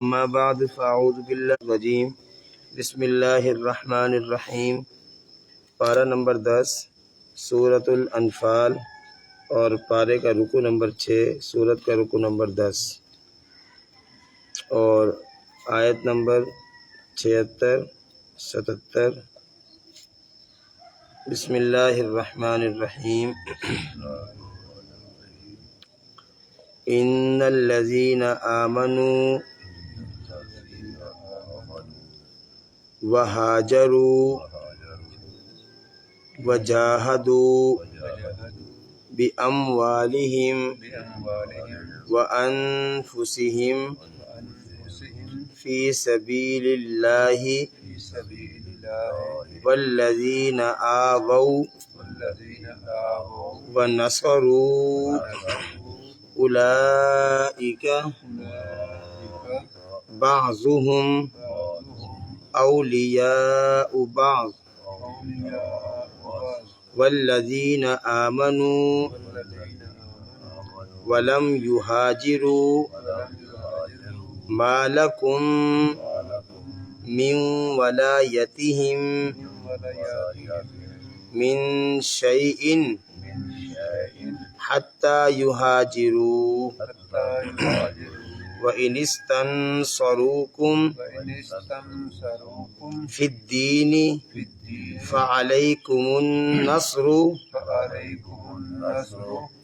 اما بعد فاعوذ باللہ الرجیم بسم اللہ الرحمن الرحیم۔ پارہ نمبر 10 سورۃ الانفال اور پارے کا رکوع نمبر 6، سورت کا رکوع نمبر 10 اور آیت نمبر 76-77۔ بسم اللہ الرحمن الرحیم۔ ان الذین آمنوا وہاجروا وجاہدوا باموالہم وانفسہم فی سبیل اللہ والذین آووا ونصروا اولئک بعضهم اولیاء بعض والذین آمنوا ولم یہاجروا ما لکم من ولایتہم من شیء حتی یہاجروا وَإِنِ اسْتَنصَرُوكُمْ فِي الدِّينِ فَعَلَيْكُمُ النَّصْرُ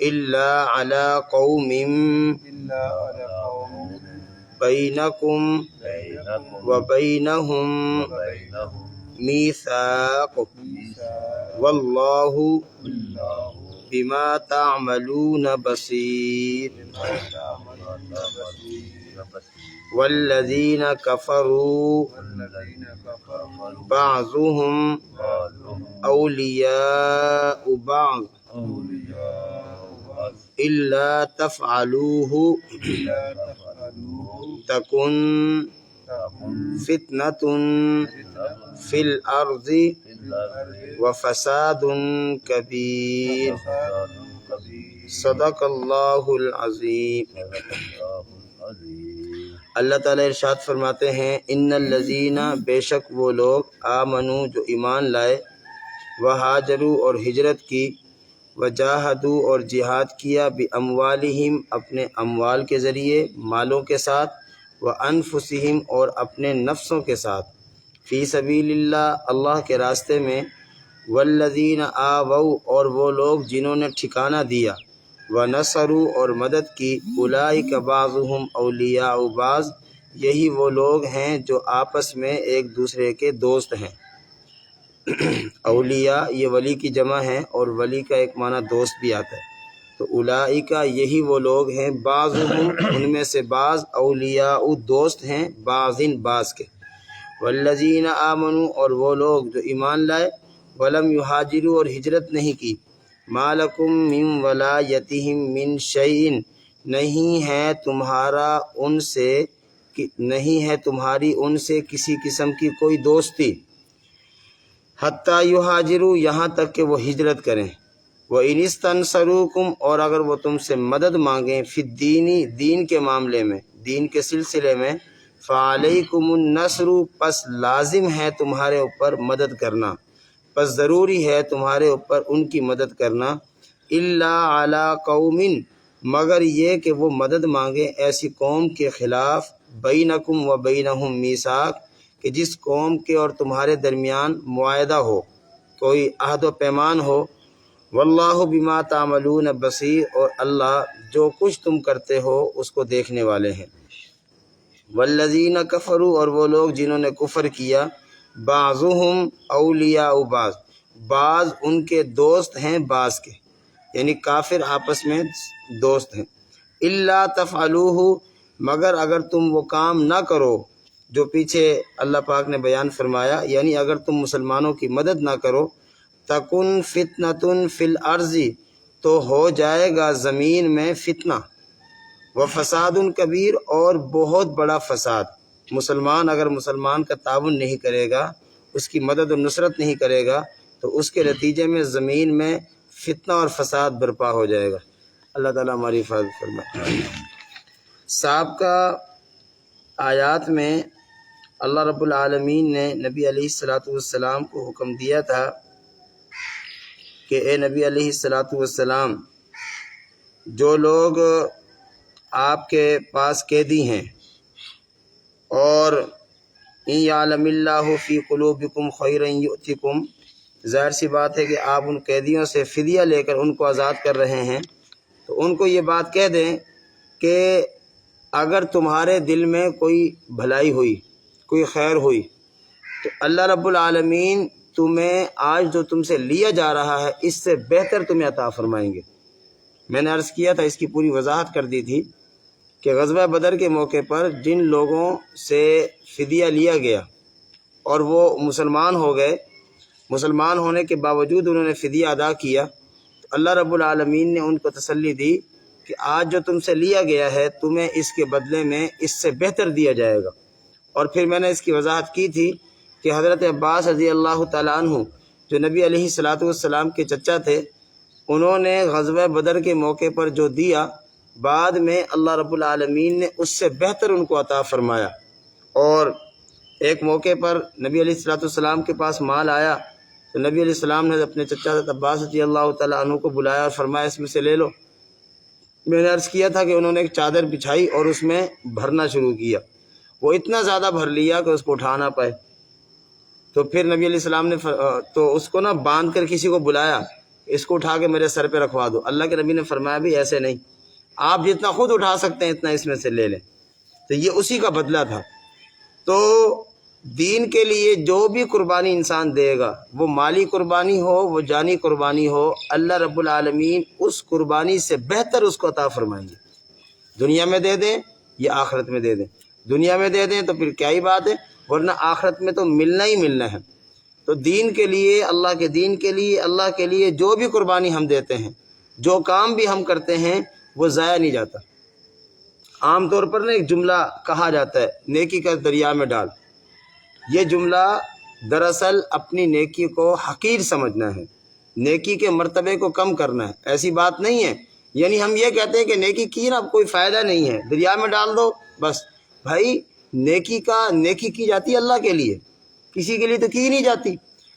إِلَّا عَلَىٰ قَوْمٍ بَيْنَكُمْ وَبَيْنَهُمْ مِيثَاقٌ وَاللَّهُ بِمَا تَعْمَلُونَ بَصِيرٌ۔ والذین کفروا بعضهم اولیاء بعض الا تفعلوه تکن فتنة فی الارض وفساد کبیر۔ صدق اللہ العظیم۔ اللہ تعالیٰ ارشاد فرماتے ہیں، ان الذین، بے شک وہ لوگ، آمنو جو ایمان لائے، وہاجروا اور ہجرت کی، وجاہدوا اور جہاد کیا، باموالہم اپنے اموال کے ذریعے، مالوں کے ساتھ، وانفسہم اور اپنے نفسوں کے ساتھ، فی سبیل اللہ اللہ کے راستے میں، والذین آووا اور وہ لوگ جنہوں نے ٹھکانہ دیا، ونصروا اور مدد کی، اولئک بعضهم اولیاء بعض یہی وہ لوگ ہیں جو آپس میں ایک دوسرے کے دوست ہیں۔ اولیاء یہ ولی کی جمع ہے اور ولی کا ایک معنی دوست بھی آتا ہے، تو اولئک یہی وہ لوگ ہیں، بعضهم ان میں سے بعض، اولیاء دوست ہیں، بعضن بعض کے، والذین آمنوا اور وہ لوگ جو ایمان لائے، ولم یہاجروا اور ہجرت نہیں کی، ما لکم من ولایتہم من شیء نہیں ہے تمہاری ان سے کسی قسم کی کوئی دوستی، حتی یہاجروا یہاں تک کہ وہ ہجرت کریں، وَإِنِ اسْتَنصَرُوكُمْ اور اگر وہ تم سے مدد مانگیں، فی الدین دین کے معاملے میں، دین کے سلسلے میں، فَعَلَيْكُمُ النَّصْرُ پس لازم ہے تمہارے اوپر مدد کرنا، پس ضروری ہے تمہارے اوپر ان کی مدد کرنا، الا علی قوم مگر یہ کہ وہ مدد مانگے ایسی قوم کے خلاف، بینکم و بینہم میثاق کہ جس قوم کے اور تمہارے درمیان معاہدہ ہو، کوئی عہد و پیمان ہو، واللہ بما تعملون بصیر اور اللہ جو کچھ تم کرتے ہو اس کو دیکھنے والے ہیں۔ والذین کفروا اور وہ لوگ جنہوں نے کفر کیا، بعضهم اولیاء بعض ان کے دوست ہیں بعض کے، یعنی کافر آپس میں دوست ہیں، الا تفعلوہ مگر اگر تم وہ کام نہ کرو جو پیچھے اللہ پاک نے بیان فرمایا، یعنی اگر تم مسلمانوں کی مدد نہ کرو، تکن فتنۃ فی الارض تو ہو جائے گا زمین میں فتنہ، وفساد کبیر اور بہت بڑا فساد۔ مسلمان اگر مسلمان کا تعاون نہیں کرے گا، اس کی مدد و نصرت نہیں کرے گا، تو اس کے نتیجے میں زمین میں فتنہ اور فساد برپا ہو جائے گا۔ اللہ تعالیٰ ہماری حفاظت فرمائے۔ سابقہ آیات میں اللہ رب العالمین نے نبی علیہ الصلاۃ والسلام کو حکم دیا تھا کہ اے نبی علیہ الصلاۃ والسلام، جو لوگ آپ کے پاس قیدی ہیں اور ان یعلم اللہ فی قلوبکم خیرا یؤتکم، ظاہر سی بات ہے کہ آپ ان قیدیوں سے فدیہ لے کر ان کو آزاد کر رہے ہیں، تو ان کو یہ بات کہہ دیں کہ اگر تمہارے دل میں کوئی بھلائی ہوئی، کوئی خیر ہوئی، تو اللہ رب العالمین تمہیں آج جو تم سے لیا جا رہا ہے اس سے بہتر تمہیں عطا فرمائیں گے۔ میں نے عرض کیا تھا، اس کی پوری وضاحت کر دی تھی کہ غزوہ بدر کے موقع پر جن لوگوں سے فدیہ لیا گیا اور وہ مسلمان ہو گئے، مسلمان ہونے کے باوجود انہوں نے فدیہ ادا کیا، تو اللہ رب العالمین نے ان کو تسلی دی کہ آج جو تم سے لیا گیا ہے تمہیں اس کے بدلے میں اس سے بہتر دیا جائے گا۔ اور پھر میں نے اس کی وضاحت کی تھی کہ حضرت عباس رضی اللہ تعالیٰ عنہ جو نبی علیہ الصلاۃ والسلام کے چچا تھے، انہوں نے غزوہ بدر کے موقع پر جو دیا، بعد میں اللہ رب العالمین نے اس سے بہتر ان کو عطا فرمایا۔ اور ایک موقع پر نبی علیہ الصلاۃ والسلام کے پاس مال آیا تو نبی علیہ السلام نے اپنے چچا حضرت عباس رضی اللہ تعالیٰ عنہ کو بلایا اور فرمایا اس میں سے لے لو۔ میں نے عرض کیا تھا کہ انہوں نے ایک چادر بچھائی اور اس میں بھرنا شروع کیا، وہ اتنا زیادہ بھر لیا کہ اس کو اٹھا نہ پائے، تو پھر نبی علیہ السلام نے تو اس کو باندھ کر کسی کو بلایا، اس کو اٹھا کے میرے سر پہ رکھوا دو۔ اللہ کے نبی نے فرمایا بھی ایسے نہیں، آپ جتنا خود اٹھا سکتے ہیں اتنا اس میں سے لے لیں، تو یہ اسی کا بدلہ تھا۔ تو دین کے لیے جو بھی قربانی انسان دے گا، وہ مالی قربانی ہو، وہ جانی قربانی ہو، اللہ رب العالمین اس قربانی سے بہتر اس کو عطا فرمائیں گے۔ دنیا میں دے دیں یا آخرت میں دے دیں، دنیا میں دے دیں تو پھر کیا ہی بات ہے، ورنہ آخرت میں تو ملنا ہی ملنا ہے۔ تو دین کے لیے، اللہ کے دین کے لیے، اللہ کے لیے جو بھی قربانی ہم دیتے ہیں، جو کام بھی ہم کرتے ہیں، وہ ضائع نہیں جاتا۔ عام طور پر ایک جملہ کہا جاتا ہے، نیکی کا دریا میں ڈال۔ یہ جملہ دراصل اپنی نیکی کو حقیر سمجھنا ہے، نیکی کے مرتبے کو کم کرنا ہے، ایسی بات نہیں ہے۔ یعنی ہم یہ کہتے ہیں کہ نیکی کی نا کوئی فائدہ نہیں ہے، دریا میں ڈال دو بس۔ بھائی نیکی کی جاتی ہے اللہ کے لیے، کسی کے لیے تو کی نہیں جاتی۔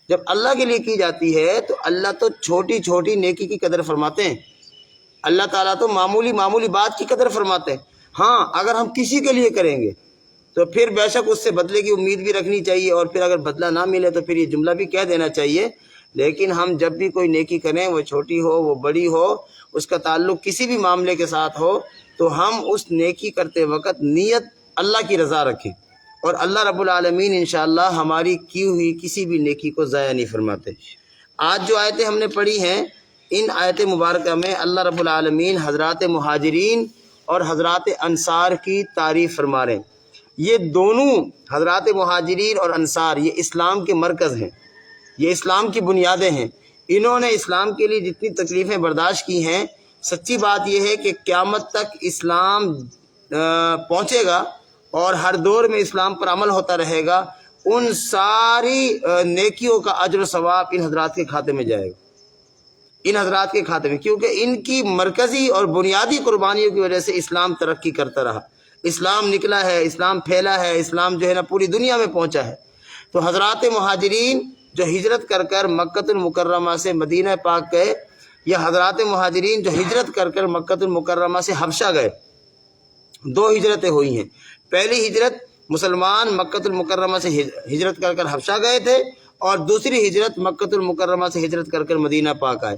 جب اللہ کے لیے کی جاتی ہے تو اللہ تو چھوٹی چھوٹی نیکی کی قدر فرماتے ہیں، اللہ تعالیٰ تو معمولی بات کی قدر فرماتے ہیں۔ ہاں، اگر ہم کسی کے لیے کریں گے تو پھر بے شک اس سے بدلے کی امید بھی رکھنی چاہیے، اور پھر اگر بدلہ نہ ملے تو پھر یہ جملہ بھی کہہ دینا چاہیے۔ لیکن ہم جب بھی کوئی نیکی کریں، وہ چھوٹی ہو وہ بڑی ہو، اس کا تعلق کسی بھی معاملے کے ساتھ ہو، تو ہم اس نیکی کرتے وقت نیت اللہ کی رضا رکھیں، اور اللہ رب العالمین انشاءاللہ ہماری کی ہوئی کسی بھی نیکی کو ضائع نہیں فرماتے۔ آج جو آیتیں ہم نے پڑھی ہیں، ان آیت مبارکہ میں اللہ رب العالمین حضرات مہاجرین اور حضرات انصار کی تعریف فرما رہے ہیں۔ یہ دونوں حضرات مہاجرین اور انصار یہ اسلام کے مرکز ہیں، یہ اسلام کی بنیادیں ہیں۔ انہوں نے اسلام کے لیے جتنی تکلیفیں برداشت کی ہیں، سچی بات یہ ہے کہ قیامت تک اسلام پہنچے گا اور ہر دور میں اسلام پر عمل ہوتا رہے گا، ان ساری نیکیوں کا اجر و ثواب ان حضرات کے کھاتے میں جائے گا، ان حضرات کے کھاتے میں، کیونکہ ان کی مرکزی اور بنیادی قربانیوں کی وجہ سے اسلام ترقی کرتا رہا، اسلام نکلا ہے، اسلام پھیلا ہے، اسلام جو ہے نا پوری دنیا میں پہنچا ہے۔ تو حضرات مہاجرین جو ہجرت کر کر مکۃ المکرمہ سے مدینہ پاک گئے، یا حضرات مہاجرین جو ہجرت کر کر مکۃ المکرمہ سے حبشہ گئے، دو ہجرتیں ہوئی ہیں۔ پہلی ہجرت مسلمان مکۃ المکرمہ سے ہجرت کر کر حبشہ گئے تھے، اور دوسری ہجرت مکۃ المکرمہ سے ہجرت کر کر مدینہ پاک آئے۔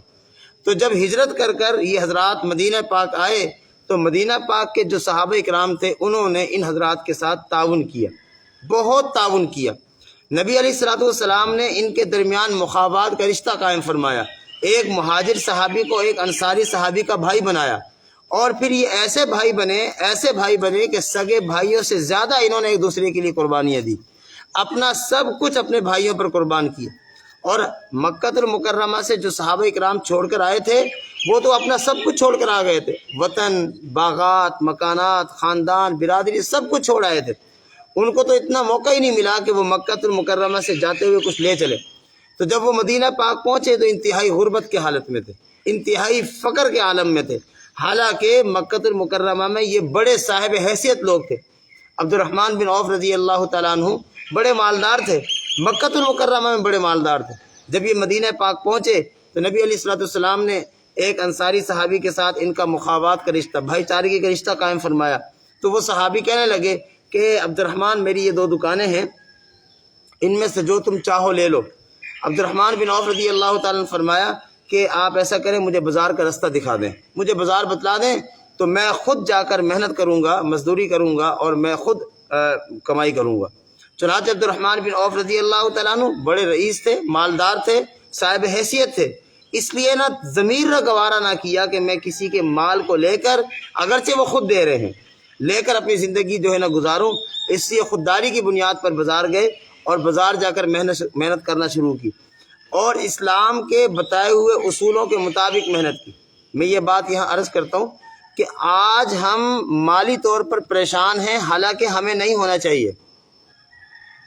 تو جب ہجرت کر کر یہ حضرات مدینہ پاک آئے تو مدینہ پاک کے جو صحابہ اکرام تھے انہوں نے ان حضرات کے ساتھ تعاون کیا، بہت تعاون کیا۔ نبی علیہ الصلوۃ والسلام نے ان کے درمیان مخابات کا رشتہ قائم فرمایا، ایک مہاجر صحابی کو ایک انصاری صحابی کا بھائی بنایا، اور پھر یہ ایسے بھائی بنے کہ سگے بھائیوں سے زیادہ انہوں نے ایک دوسرے کے لیے قربانیاں دی، اپنا سب کچھ اپنے بھائیوں پر قربان کیا۔ اور مکۃ المکرمہ سے جو صحابہ اکرام چھوڑ کر آئے تھے وہ تو اپنا سب کچھ چھوڑ کر آ گئے تھے، وطن، باغات، مکانات، خاندان، برادری، سب کچھ چھوڑ آئے تھے۔ ان کو تو اتنا موقع ہی نہیں ملا کہ وہ مکۃ المکرمہ سے جاتے ہوئے کچھ لے چلے۔ تو جب وہ مدینہ پاک پہنچے تو انتہائی غربت کے حالت میں تھے، انتہائی فقر کے عالم میں تھے، حالانکہ مکۃ المکرمہ میں یہ بڑے صاحب حیثیت لوگ تھے، عبد الرحمن بن عوف رضی اللہ تعالیٰ عنہ بڑے مالدار تھے، مکۃ المکرمہ میں بڑے مالدار تھے۔ جب یہ مدینہ پاک پہنچے تو نبی علیہ الصلوۃ والسلام نے ایک انصاری صحابی کے ساتھ ان کا مخابات کا رشتہ، بھائی چارگی کا رشتہ قائم فرمایا۔ تو وہ صحابی کہنے لگے کہ عبد الرحمن میری یہ 2 دکانیں ہیں، ان میں سے جو تم چاہو لے لو۔ عبد الرحمن بن عوف رضی اللہ تعالیٰ نے فرمایا کہ آپ ایسا کریں، مجھے بازار کا رستہ دکھا دیں، مجھے بازار بتلا دیں تو میں خود جا کر محنت کروں گا، مزدوری کروں گا اور میں خود کمائی کروں گا۔ چنانچہ عبد الرحمن بن عوف رضی اللہ تعالیٰ عنہ بڑے رئیس تھے، مالدار تھے، صاحب حیثیت تھے، اس لیے نہ ضمیر نہ گوارا نہ کیا کہ میں کسی کے مال کو لے کر، اگرچہ وہ خود دے رہے ہیں، لے کر اپنی زندگی جو ہے نہ گزاروں۔ اس لیے خودداری کی بنیاد پر بازار گئے اور بازار جا کر محنت کرنا شروع کی اور اسلام کے بتائے ہوئے اصولوں کے مطابق محنت کی۔ میں یہ بات یہاں عرض کرتا ہوں کہ آج ہم مالی طور پر پریشان ہیں، حالانکہ ہمیں نہیں ہونا چاہیے۔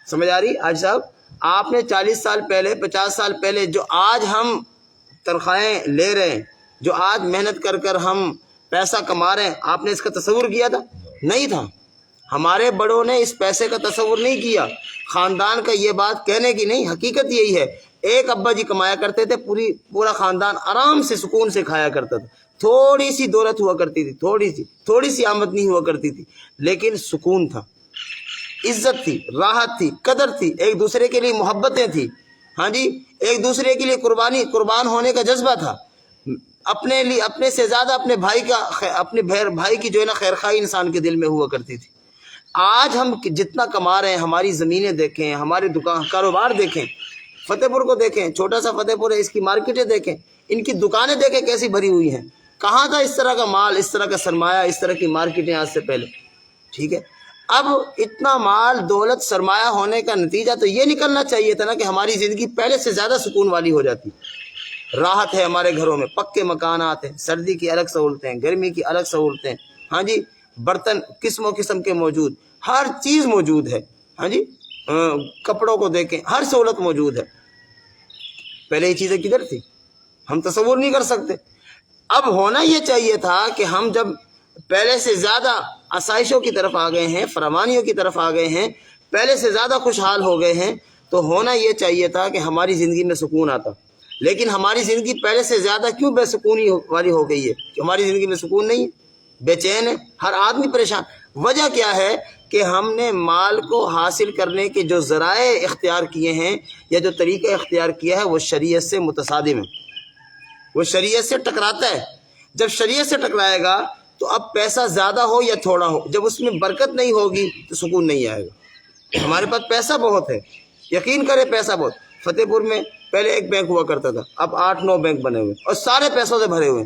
سمجھ آ رہی آج صاحب؟ آپ نے 40 سال پہلے، 50 سال پہلے جو آج ہم تنخواہیں لے رہے ہیں، جو آج محنت کر کر ہم پیسہ کما رہے ہیں، آپ نے اس کا تصور کیا تھا؟ نہیں تھا۔ ہمارے بڑوں نے اس پیسے کا تصور نہیں کیا۔ خاندان کا یہ بات کہنے کی نہیں، حقیقت یہی ہے۔ ایک ابا جی کمایا کرتے تھے، پورا خاندان آرام سے سکون سے کھایا کرتا تھا۔ تھوڑی سی دولت ہوا کرتی تھی، تھوڑی سی آمدنی ہوا کرتی تھی، لیکن سکون تھا، عزت تھی، راحت تھی، قدر تھی، ایک دوسرے کے لیے محبتیں تھی، ہاں جی، ایک دوسرے کے لیے قربان ہونے کا جذبہ تھا، اپنے سے زیادہ اپنے بھائی کی جو ہے نا خیرخواہی انسان کے دل میں ہوا کرتی تھی۔ آج ہم جتنا کما رہے ہیں، ہماری زمینیں دیکھیں، ہمارے کاروبار دیکھیں، فتح پور کو دیکھیں، چھوٹا سا فتح پور ہے، اس کی مارکیٹیں دیکھیں، ان کی دکانیں دیکھیں کیسی بھری ہوئی ہیں۔ کہاں تھا اس طرح کا مال، اس طرح کا سرمایہ، اس طرح کی مارکیٹیں آج سے پہلے؟ ٹھیک ہے، اب اتنا مال، دولت، سرمایہ ہونے کا نتیجہ تو یہ نکلنا چاہیے تھا نا کہ ہماری زندگی پہلے سے زیادہ سکون والی ہو جاتی۔ راحت ہے ہمارے گھروں میں، پکے مکانات ہیں، سردی کی الگ سہولتیں، گرمی کی الگ سہولتیں، ہاں جی، برتن قسم و قسم کے موجود، ہر چیز موجود ہے، ہاں جی، کپڑوں کو دیکھیں، ہر سہولت موجود ہے۔ پہلے یہ چیزیں کدھر تھی؟ ہم تصور نہیں کر سکتے۔ اب ہونا یہ چاہیے تھا کہ ہم جب پہلے سے زیادہ آسائشوں کی طرف آ گئے ہیں، فراوانیوں کی طرف آ گئے ہیں، پہلے سے زیادہ خوشحال ہو گئے ہیں، تو ہونا یہ چاہیے تھا کہ ہماری زندگی میں سکون آتا۔ لیکن ہماری زندگی پہلے سے زیادہ کیوں بے سکونی والی ہو گئی ہے؟ کہ ہماری زندگی میں سکون نہیں ہے، بے چین ہے، ہر آدمی پریشان۔ وجہ کیا ہے؟ کہ ہم نے مال کو حاصل کرنے کے جو ذرائع اختیار کیے ہیں یا جو طریقہ اختیار کیا ہے وہ شریعت سے متصادم ہے، وہ شریعت سے ٹکراتا ہے۔ جب شریعت سے ٹکرائے گا تو اب پیسہ زیادہ ہو یا تھوڑا ہو، جب اس میں برکت نہیں ہوگی تو سکون نہیں آئے گا۔ ہمارے پاس پیسہ بہت ہے، یقین کرے پیسہ بہت۔ فتح پور میں پہلے ایک بینک ہوا کرتا تھا، اب 8-9 بینک بنے ہوئے اور سارے پیسوں سے بھرے ہوئے۔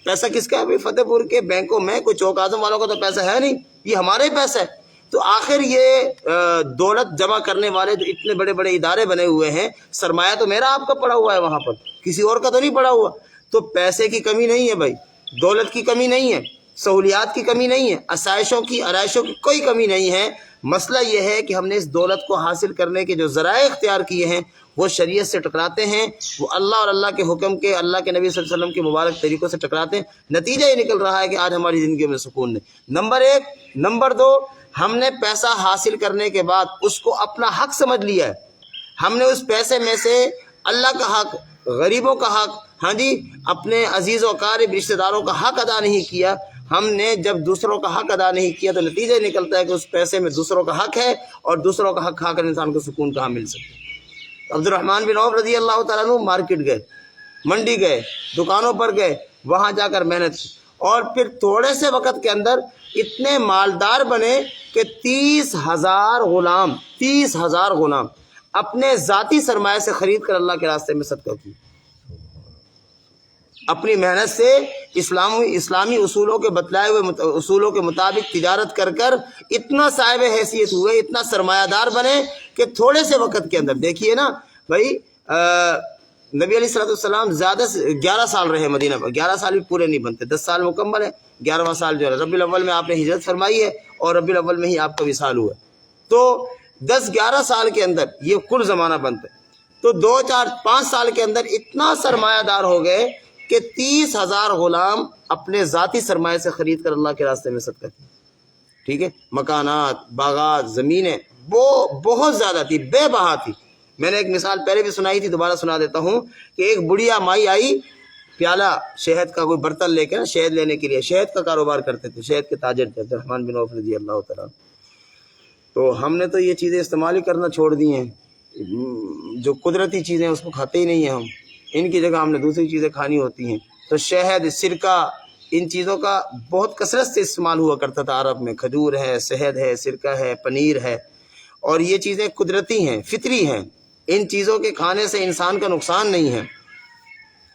پیسہ کس کا ہے بھائی؟ فتح پور کے بینکوں میں کوئی چوک اعظم والوں کا تو پیسہ ہے نہیں، یہ ہمارا ہی پیسہ ہے۔ تو آخر یہ دولت جمع کرنے والے جو اتنے بڑے بڑے ادارے بنے ہوئے ہیں، سرمایہ تو میرا آپ کا پڑا ہوا ہے وہاں پر، کسی اور کا تو نہیں پڑا ہوا۔ تو پیسے کی کمی نہیں ہے بھائی، دولت کی کمی نہیں ہے، سہولیات کی کمی نہیں ہے، آسائشوں کی، آرائشوں کی کوئی کمی نہیں ہے۔ مسئلہ یہ ہے کہ ہم نے اس دولت کو حاصل کرنے کے جو ذرائع اختیار کیے ہیں وہ شریعت سے ٹکراتے ہیں، وہ اللہ اور اللہ کے حکم کے، اللہ کے نبی صلی اللہ علیہ وسلم کے مبارک طریقوں سے ٹکراتے ہیں۔ نتیجہ یہ نکل رہا ہے کہ آج ہماری زندگی میں سکون نہیں۔ نمبر 1۔ نمبر 2، ہم نے پیسہ حاصل کرنے کے بعد اس کو اپنا حق سمجھ لیا ہے۔ ہم نے اس پیسے میں سے اللہ کا حق، غریبوں کا حق، ہاں جی، اپنے عزیز و اقارب رشتہ داروں کا حق ادا نہیں کیا۔ ہم نے جب دوسروں کا حق ادا نہیں کیا تو نتیجہ نکلتا ہے کہ اس پیسے میں دوسروں کا حق ہے، اور دوسروں کا حق کھا کر انسان کو سکون کہاں مل سکتا ہے؟ عبد الرحمن بن عوف رضی اللہ تعالیٰ عنہ مارکیٹ گئے، منڈی گئے، دکانوں پر گئے، وہاں جا کر محنت کی، اور پھر تھوڑے سے وقت کے اندر اتنے مالدار بنے کہ 30,000 غلام اپنے ذاتی سرمایہ سے خرید کر اللہ کے راستے میں صدقہ کی۔ اپنی محنت سے اسلامی اصولوں کے بتلائے ہوئے اصولوں کے مطابق تجارت کر کر اتنا صاحب حیثیت ہوئے، اتنا سرمایہ دار بنے کہ تھوڑے سے وقت کے اندر، دیکھیے نا بھائی، نبی علیہ السلام زیادہ سے 11 سال رہے مدینہ پر، 11 سال بھی پورے نہیں بنتے، 10 سال مکمل ہے، 11واں سال جو ہے ربیع الاول میں آپ نے ہجرت فرمائی ہے اور ربیع الاول میں ہی آپ کا وصال ہوا ہے۔ تو 10-11 سال کے اندر یہ کل زمانہ بنتا ہے، تو 2-4-5 سال کے اندر اتنا سرمایہ دار ہو گئے کہ 30,000 غلام اپنے ذاتی سرمایہ سے خرید کر اللہ کے راستے میں صدقہ کیا۔ ٹھیک ہے، مکانات، باغات، زمینیں وہ بہت زیادہ تھی، بے بہا تھی۔ میں نے ایک مثال پہلے بھی سنائی تھی، دوبارہ سنا دیتا ہوں کہ ایک بڑھیا مائی آئی پیالہ شہد کا کوئی برتن لے کے نا شہد لینے کے لیے، شہد کا کاروبار کرتے تھے، شہد کے تاجر تھے عبدالرحمن بن عوف رضی اللہ تعالیٰ۔ تو ہم نے تو یہ چیزیں استعمال ہی کرنا چھوڑ دی ہیں، جو قدرتی چیزیں اس کو کھاتے ہی نہیں ہیں ہم، ان کی جگہ ہم نے دوسری چیزیں کھانی ہوتی ہیں۔ تو شہد، سرکہ، ان چیزوں کا بہت کثرت سے استعمال ہوا کرتا تھا عرب میں، کھجور ہے، شہد ہے، سرکہ ہے، پنیر ہے، اور یہ چیزیں قدرتی ہیں، فطری ہیں، ان چیزوں کے کھانے سے انسان کا نقصان نہیں ہے،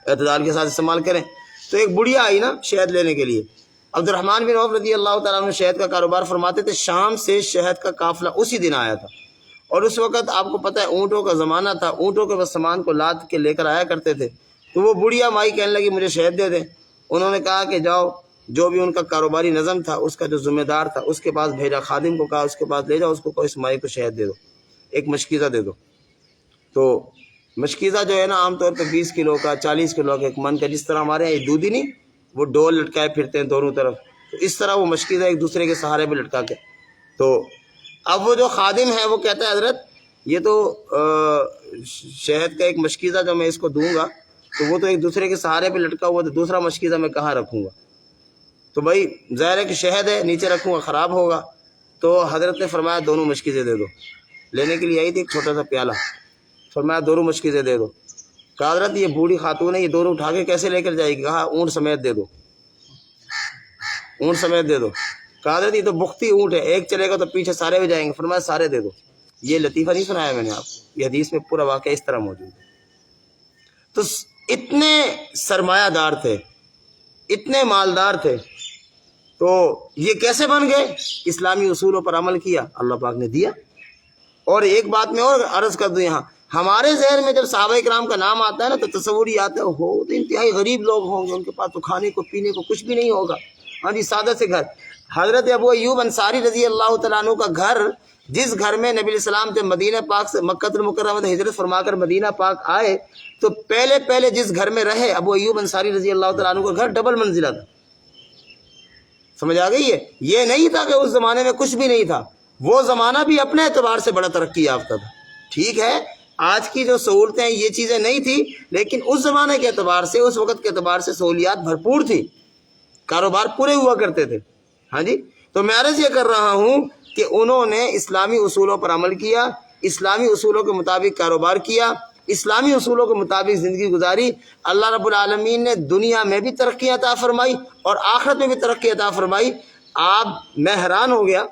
اعتدال کے ساتھ استعمال کریں۔ تو ایک بڑھیا آئی نا شہد لینے کے لیے، عبدالرحمن بن عوف رضی اللہ تعالیٰ عنہ شہد کا کاروبار فرماتے تھے، شام سے شہد کا قافلہ اسی دن آیا تھا، اور اس وقت آپ کو پتہ ہے اونٹوں کا زمانہ تھا، اونٹوں کے بس سامان کو لاد کے لے کر آیا کرتے تھے۔ تو وہ بڑھیا مائی کہنے لگی مجھے شہد دے دیں۔ انہوں نے کہا کہ جاؤ، جو بھی ان کا کاروباری نظم تھا، اس کا جو ذمہ دار تھا اس کے پاس بھیجا، خادم کو کہا اس کے پاس لے جاؤ، اس کو کہو اس مائی کو شہد دے دو، ایک مشکیزہ دے دو۔ تو مشکیزہ جو ہے نا عام طور پہ 20 کلو کا، 40 کلو کا، ایک من کا، جس طرح ہمارے یہاں دودھی نہیں وہ ڈول لٹکائے پھرتے ہیں دونوں طرف، تو اس طرح وہ مشکیزہ ایک دوسرے کے سہارے پہ لٹکا کے۔ تو اب وہ جو خادم ہے وہ کہتا ہے حضرت یہ تو شہد کا ایک مشکیزہ جو میں اس کو دوں گا تو وہ تو ایک دوسرے کے سہارے پہ لٹکا ہوا، تو دوسرا مشکیزہ میں کہاں رکھوں گا؟ تو بھائی ظاہر ہے کہ شہد ہے، نیچے رکھوں گا خراب ہوگا۔ تو حضرت نے فرمایا دونوں مشکیزیں دے دو۔ لینے کے لیے آئی تھی ایک چھوٹا سا پیالہ، فرمایا دونوں مشکیزیں دے دو۔ کہا حضرت یہ بوڑھی خاتون ہے، یہ دونوں اٹھا کے کیسے لے کر جائے گی؟ کہا اونٹ سمیت دے دو، اونٹ سمیت دے دو۔ کہا حضرت یہ تو بختی اونٹ ہے، ایک چلے گا تو پیچھے سارے بھی جائیں گے، فرمایا سارے دے دو۔ یہ لطیفہ نہیں سنایا میں نے آپ کو، یہ حدیث میں پورا واقعہ اس طرح موجود ہے۔ تو اتنے سرمایہ دار تھے، اتنے مالدار تھے، تو یہ کیسے بن گئے؟ اسلامی اصولوں پر عمل کیا، اللہ پاک نے دیا۔ اور ایک بات میں اور عرض کر دوں، یہاں ہمارے ذہن میں جب صحابہ کرام کا نام آتا ہے نا تو تصور یہ آتا ہے ہو تو انتہائی غریب لوگ ہوں گے، ان کے پاس تو کھانے کو پینے کو کچھ بھی نہیں ہوگا، ہاں جی سادہ سے گھر۔ حضرت ابو ایوب انصاری رضی اللہ تعالیٰ عنہ کا گھر، جس گھر میں نبی علیہ السلام جب مدینہ پاک سے مکہ المکرمہ سے ہجرت فرما کر مدینہ پاک آئے تو پہلے جس گھر میں رہے ابو ایوب انصاری رضی اللہ تعالیٰ عنہ کا گھر ڈبل منزلہ تھا۔ سمجھ آ گئی ہے؟ یہ نہیں تھا کہ اس زمانے میں کچھ بھی نہیں تھا، وہ زمانہ بھی اپنے اعتبار سے بڑا ترقی یافتہ تھا۔ ٹھیک ہے آج کی جو سہولتیں یہ چیزیں نہیں تھی، لیکن اس زمانے کے اعتبار سے، اس وقت کے اعتبار سے سہولیات بھرپور تھی، کاروبار پورے ہوا کرتے تھے۔ ہاں جی، تو میں عرض یہ کر رہا ہوں کہ انہوں نے اسلامی اصولوں پر عمل کیا، اسلامی اصولوں کے مطابق کاروبار کیا، اسلامی اصولوں کے مطابق زندگی گزاری۔ اللہ رب العالمین نے دنیا میں بھی ترقی عطا فرمائی اور آخرت میں بھی ترقی عطا فرمائی۔ میں حیران ہو گیا،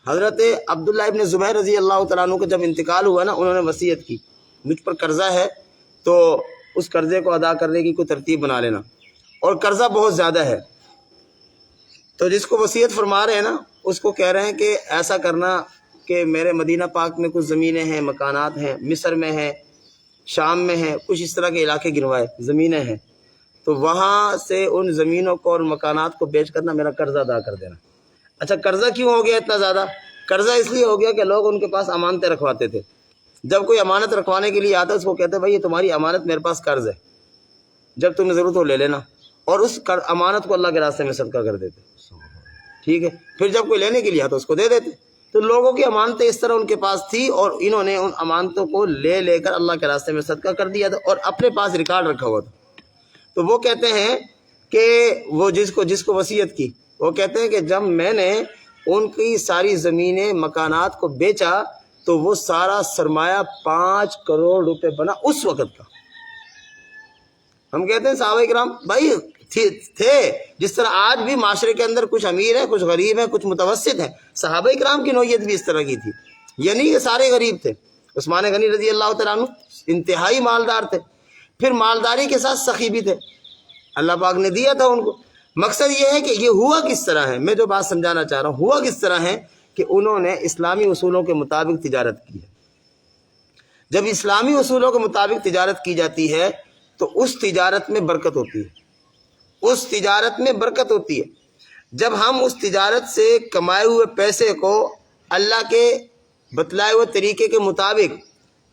حضرت عبداللہ ابن زبیر رضی اللہ تعالیٰ عنہ کا جب انتقال ہوا نا، انہوں نے وصیت کی مجھ پر قرضہ ہے تو اس قرضے کو ادا کرنے کی کوئی ترتیب بنا لینا، اور قرضہ بہت زیادہ ہے۔ تو جس کو وصیت فرما رہے ہیں نا اس کو کہہ رہے ہیں کہ ایسا کرنا کہ میرے مدینہ پاک میں کچھ زمینیں ہیں، مکانات ہیں، مصر میں ہیں، شام میں ہیں، کچھ اس طرح کے علاقے گنوائے زمینیں ہیں، تو وہاں سے ان زمینوں کو اور مکانات کو بیچ کر نا میرا قرضہ ادا کر دینا۔ اچھا قرضہ کیوں ہو گیا اتنا زیادہ؟ قرضہ اس لیے ہو گیا کہ لوگ ان کے پاس امانتیں رکھواتے تھے، جب کوئی امانت رکھوانے کے لیے آتا اس کو کہتے بھائی یہ تمہاری امانت، میرے پاس قرض ہے، جب تمہیں ضرورت ہو لے لینا، اور اس امانت کو اللہ کے راستے میں صدقہ کر دیتے۔ ٹھیک ہے، پھر جب کوئی لینے کے لیے آتا اس کو دے دیتے۔ تو لوگوں کی امانتیں اس طرح ان کے پاس تھی، اور انہوں نے ان امانتوں کو لے کر اللہ کے راستے میں صدقہ کر دیا تھا، اور اپنے پاس ریکارڈ رکھا ہوا تھا۔ تو وہ کہتے ہیں کہ وہ جس کو وصیت کی، وہ کہتے ہیں کہ جب میں نے ان کی ساری زمینیں مکانات کو بیچا تو وہ سارا سرمایہ 5 کروڑ روپے بنا اس وقت کا۔ ہم کہتے ہیں صحابہ کرام بھائی تھے، جس طرح آج بھی معاشرے کے اندر کچھ امیر ہیں، کچھ غریب ہیں، کچھ متوسط ہیں، صحابہ کرام کی نوعیت بھی اس طرح کی تھی، یہ نہیں کہ سارے غریب تھے۔ عثمان غنی رضی اللہ تعالیٰ عنہ انتہائی مالدار تھے، پھر مالداری کے ساتھ سخی بھی تھے، اللہ پاک نے دیا تھا ان کو۔ مقصد یہ ہے کہ یہ ہوا کس طرح ہے، میں جو بات سمجھانا چاہ رہا ہوں، ہوا کس طرح ہے کہ انہوں نے اسلامی اصولوں کے مطابق تجارت کی ہے۔ جب اسلامی اصولوں کے مطابق تجارت کی جاتی ہے تو اس تجارت میں برکت ہوتی ہے، اس تجارت میں برکت ہوتی ہے۔ جب ہم اس تجارت سے کمائے ہوئے پیسے کو اللہ کے بتلائے ہوئے طریقے کے مطابق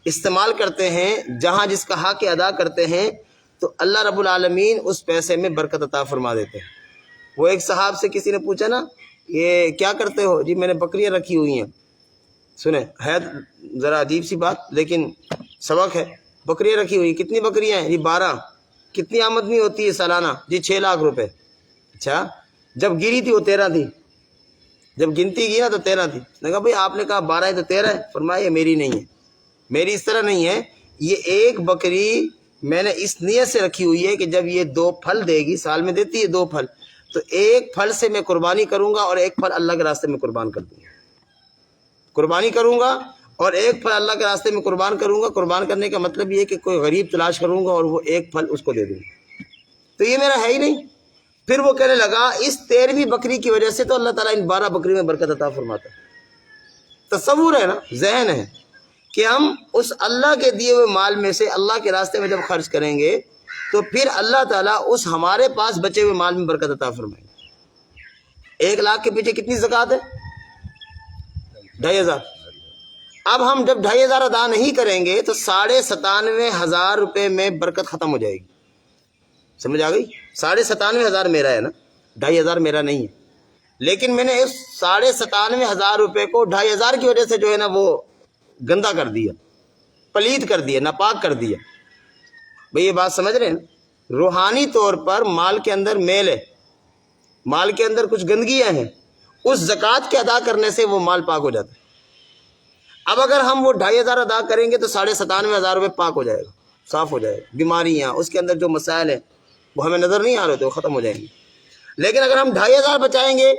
استعمال کرتے ہیں، جہاں جس کا حق ادا کرتے ہیں، تو اللہ رب العالمین اس پیسے میں برکت عطا فرما دیتے ہیں۔ وہ ایک صاحب سے کسی نے پوچھا نا یہ کیا کرتے ہو؟ جی میں نے بکریاں رکھی ہوئی ہیں. سنیں، ہے ذرا عجیب سی بات لیکن سبق ہے. بکریاں رکھی ہوئی، کتنی بکریاں ہیں؟ جی 12. کتنی آمدنی ہوتی ہے سالانہ؟ جی 6 لاکھ روپے. اچھا، جب گری تھی وہ 13 تھی، جب گنتی کی نا تو 13 تھی. نے کہا بھائی آپ نے کہا 12 ہے تو 13 ہے. فرمایا یہ میری نہیں ہے، میری اس طرح نہیں ہے. یہ ایک بکری میں نے اس نیت سے رکھی ہوئی ہے کہ جب یہ 2 پھل دے گی، سال میں دیتی ہے 2 پھل، تو ایک پھل سے میں قربانی کروں گا اور ایک پھل اللہ کے راستے میں قربان کر دوں گا. قربانی کروں گا اور ایک پھل اللہ کے راستے میں قربان کروں گا. قربان کرنے کا مطلب یہ ہے کہ کوئی غریب تلاش کروں گا اور وہ ایک پھل اس کو دے دوں گا. تو یہ میرا ہے ہی نہیں. پھر وہ کہنے لگا اس 13ویں بکری کی وجہ سے تو اللہ تعالیٰ ان 12 بکری میں برکت عطا فرماتا ہے. تصور ہے نا، ذہن ہے کہ ہم اس اللہ کے دیے ہوئے مال میں سے اللہ کے راستے میں جب خرچ کریں گے تو پھر اللہ تعالیٰ اس ہمارے پاس بچے ہوئے مال میں برکت عطا فرمائیں گے. 1 لاکھ کے پیچھے کتنی زکوٰۃ ہے؟ 2,500. اب ہم جب 2,500 ادا نہیں کریں گے تو 97,500 روپے میں برکت ختم ہو جائے گی. سمجھ آ گئی؟ 97,500 میرا ہے نا، 2,500 میرا نہیں ہے. لیکن میں نے اس 97,500 روپے کو 2,500 کی وجہ سے جو ہے نا وہ گندا کر دیا، پلید کر دیا، ناپاک کر دیا. بھئی یہ بات سمجھ رہے ہیں نا؟ روحانی طور پر مال کے اندر میل ہے، مال کے اندر کچھ گندگیاں ہیں، اس زکوٰۃ کے ادا کرنے سے وہ مال پاک ہو جاتا ہے. اب اگر ہم وہ 2,500 ادا کریں گے تو 97,500 روپے پاک ہو جائے گا، صاف ہو جائے گا. بیماریاں، اس کے اندر جو مسائل ہیں وہ ہمیں نظر نہیں آ رہے تو وہ ختم ہو جائیں گے. لیکن اگر ہم 2,500 بچائیں گے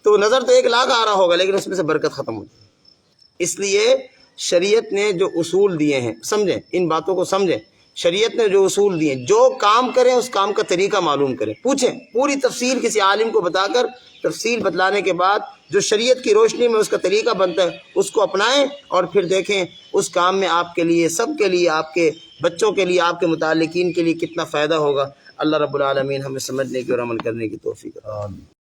تو نظر تو 1 لاکھ آ رہا ہوگا لیکن اس میں سے برکت ختم ہو جائے گی. اس لیے شریعت نے جو اصول دیے ہیں، سمجھیں ان باتوں کو سمجھیں. شریعت نے جو اصول دیے، جو کام کریں اس کام کا طریقہ معلوم کریں، پوچھیں پوری تفصیل کسی عالم کو بتا کر تفصیل بتلانے کے بعد جو شریعت کی روشنی میں اس کا طریقہ بنتا ہے اس کو اپنائیں اور پھر دیکھیں اس کام میں آپ کے لیے، سب کے لیے، آپ کے بچوں کے لیے، آپ کے متعلقین کے لیے کتنا فائدہ ہوگا. اللہ رب العالمین ہمیں سمجھنے کی اور عمل کرنے کی توفیق عطا فرمائے.